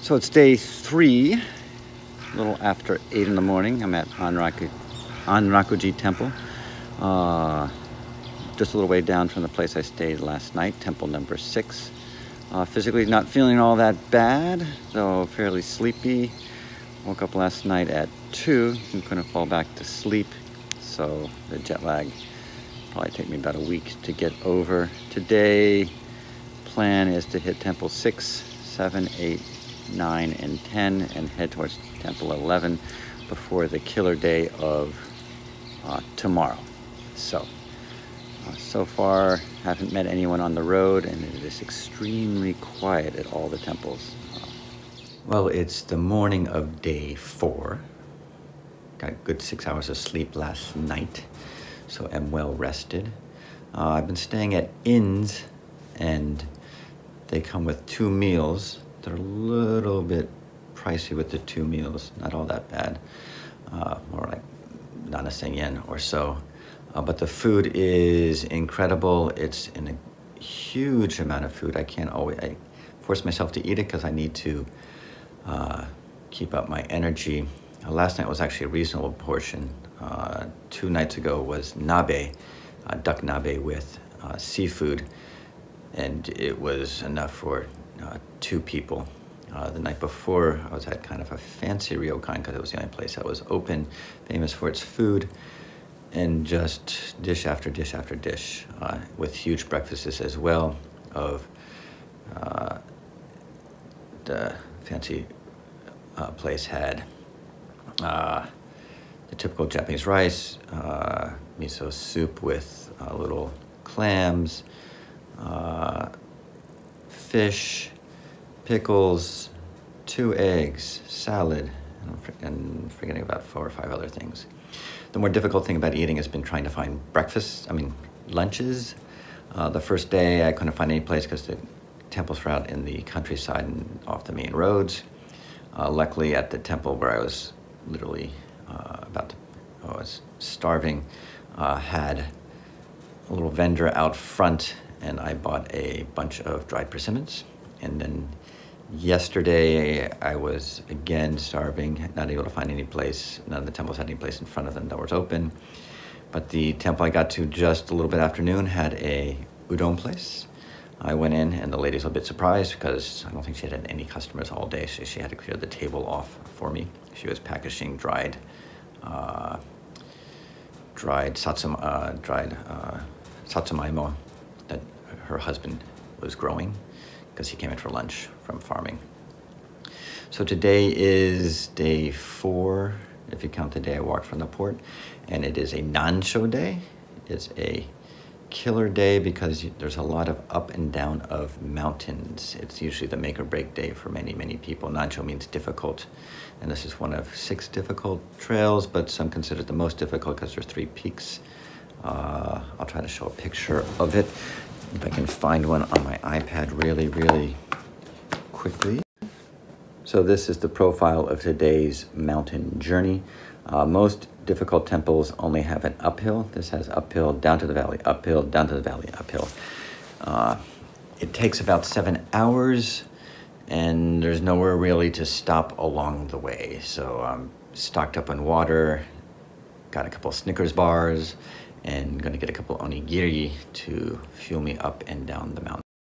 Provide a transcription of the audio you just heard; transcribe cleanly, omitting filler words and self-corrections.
So it's day 3, a little after 8 in the morning. I'm at Onrakuji Temple, just a little way down from the place I stayed last night, temple number 6. Physically not feeling all that bad, though fairly sleepy. Woke up last night at 2 and couldn't fall back to sleep, so the jet lag probably take me about a week to get over. Today, plan is to hit temple 6, 7, 8, 9, and 10 and head towards temple 11 before the killer day of tomorrow. So far haven't met anyone on the road, and it is extremely quiet at all the temples. Well, it's the morning of day 4. Got a good 6 hours of sleep last night, so am well rested. I've been staying at inns, and they come with 2 meals. They're a little bit pricey with the 2 meals, not all that bad, more like 7,000 yen or so. But the food is incredible. It's in a huge amount of food. I force myself to eat it because I need to keep up my energy. Last night was actually a reasonable portion. 2 nights ago was nabe, duck nabe with seafood, and it was enough for 2 people. The night before, I was at kind of a fancy ryokan because it was the only place that was open, famous for its food, and just dish after dish after dish, with huge breakfasts as well of the fancy place had the typical Japanese rice, miso soup with little clams, fish, pickles, 2 eggs, salad, and forgetting about 4 or 5 other things. The more difficult thing about eating has been trying to find lunches. The first day I couldn't find any place because the temples were out in the countryside and off the main roads. Luckily at the temple where I was literally I was starving, had a little vendor out front, and I bought a bunch of dried persimmons. And then yesterday I was again starving, not able to find any place. None of the temples had any place in front of them that was open. But the temple I got to just a little bit after noon had a udon place. I went in, and the lady's a bit surprised because I don't think she had any customers all day, so she had to clear the table off for me. She was packaging dried satsumaimo that her husband was growing because he came in for lunch from farming. So today is day 4, if you count the day I walked from the port, and it is a nansho day. It's a killer day because there's a lot of up and down of mountains. It's usually the make or break day for many, many people. Nansho means difficult, and this is one of 6 difficult trails, but some consider it the most difficult because there's 3 peaks. I'll try to show a picture of it if I can find one on my iPad really quickly. So this is the profile of today's mountain journey. Most difficult temples only have an uphill. This has uphill, down to the valley, uphill, down to the valley, uphill. It takes about 7 hours, and there's nowhere really to stop along the way. So I'm stocked up on water, got a couple Snickers bars, and gonna get a couple onigiri to fuel me up and down the mountain.